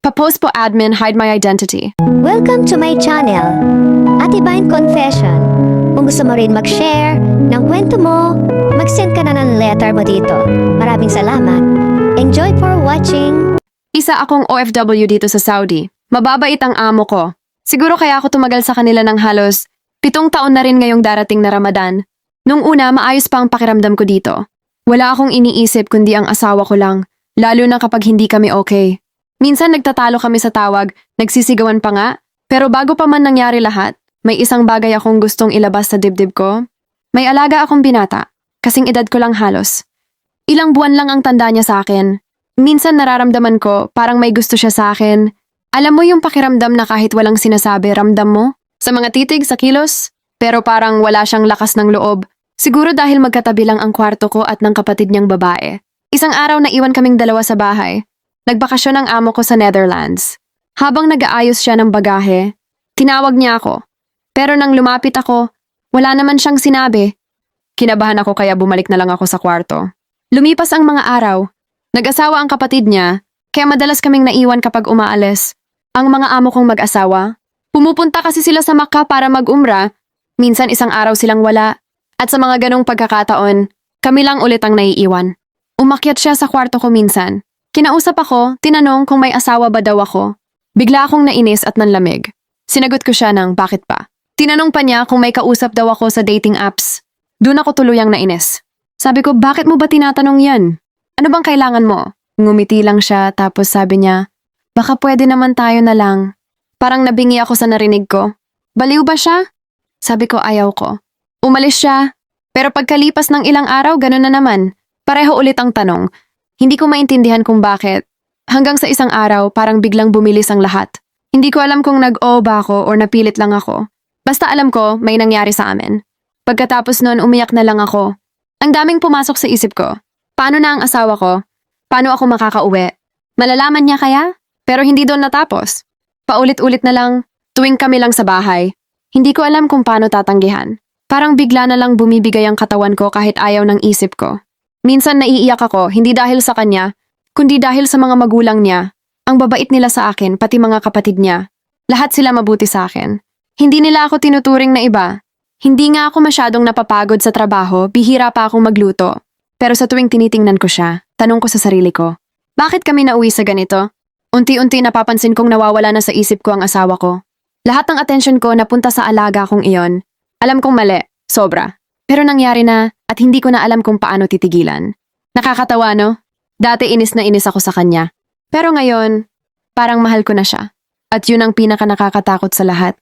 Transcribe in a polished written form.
Pa-post po admin, hide my identity. Welcome to my channel, Ate Vine Confession. Kung gusto mo rin mag-share ng kwento mo, mag-send ka na ng letter mo dito. Maraming salamat. Enjoy for watching. Isa akong OFW dito sa Saudi. Mababait ang amo ko. Siguro kaya ako tumagal sa kanila ng halos 7 taon na rin ngayong darating na Ramadan. Nung una, maayos pa ang pakiramdam ko dito. Wala akong iniisip kundi ang asawa ko lang, lalo na kapag hindi kami okay. Minsan nagtatalo kami sa tawag, nagsisigawan pa nga, pero bago pa man nangyari lahat, may isang bagay akong gustong ilabas sa dibdib ko. May alaga akong binata, kasing edad ko lang halos. Ilang buwan lang ang tanda niya sa akin. Minsan nararamdaman ko parang may gusto siya sa akin. Alam mo yung pakiramdam na kahit walang sinasabi, ramdam mo? Sa mga titig, sa kilos? Pero parang wala siyang lakas ng loob. Siguro dahil magkatabi lang ang kwarto ko at ng kapatid niyang babae. Isang araw na iwan kaming dalawa sa bahay. Nagbakasyon ang amo ko sa Netherlands. Habang nag-aayos siya ng bagahe, tinawag niya ako. Pero nang lumapit ako, wala naman siyang sinabi. Kinabahan ako kaya bumalik na lang ako sa kwarto. Lumipas ang mga araw. Nag-asawa ang kapatid niya, kaya madalas kaming naiwan kapag umaalis. Ang mga amo kong mag-asawa, pumupunta kasi sila sa Makkah para mag-umra. Minsan isang araw silang wala. At sa mga ganong pagkakataon, kami lang ulit ang naiiwan. Umakyat siya sa kwarto ko minsan. Kinausap ako, tinanong kung may asawa ba daw ako. Bigla akong nainis at nanlamig. Sinagot ko siya ng bakit pa. Tinanong pa niya kung may kausap daw ako sa dating apps. Doon ako tuluyang nainis. Sabi ko, bakit mo ba tinatanong yan? Ano bang kailangan mo? Ngumiti lang siya tapos sabi niya, baka pwede naman tayo na lang. Parang nabingi ako sa narinig ko. Baliw ba siya? Sabi ko ayaw ko. Umalis siya. Pero pagkalipas ng ilang araw, gano'n na naman. Pareho ulit ang tanong. Hindi ko maintindihan kung bakit. Hanggang sa isang araw, parang biglang bumilis ang lahat. Hindi ko alam kung nag-oo ba ako or napilit lang ako. Basta alam ko, may nangyari sa amin. Pagkatapos nun, umiyak na lang ako. Ang daming pumasok sa isip ko. Paano na ang asawa ko? Paano ako makakauwi? Malalaman niya kaya? Pero hindi doon natapos. Paulit-ulit na lang, tuwing kami lang sa bahay. Hindi ko alam kung paano tatanggihan. Parang bigla na lang bumibigay ang katawan ko kahit ayaw ng isip ko. Minsan naiiyak ako, hindi dahil sa kanya, kundi dahil sa mga magulang niya. Ang babait nila sa akin, pati mga kapatid niya. Lahat sila mabuti sa akin. Hindi nila ako tinuturing na iba. Hindi nga ako masyadong napapagod sa trabaho, bihira pa akong magluto. Pero sa tuwing tinitingnan ko siya, tanong ko sa sarili ko, bakit kami nauwi sa ganito? Unti-unti napapansin kong nawawala na sa isip ko ang asawa ko. Lahat ng atensyon ko napunta sa alaga kong iyon. Alam kong mali, sobra. Pero nangyari na at hindi ko na alam kung paano titigilan. Nakakatawa, no? Dati inis na inis ako sa kanya. Pero ngayon, parang mahal ko na siya. At yun ang pinaka nakakatakot sa lahat.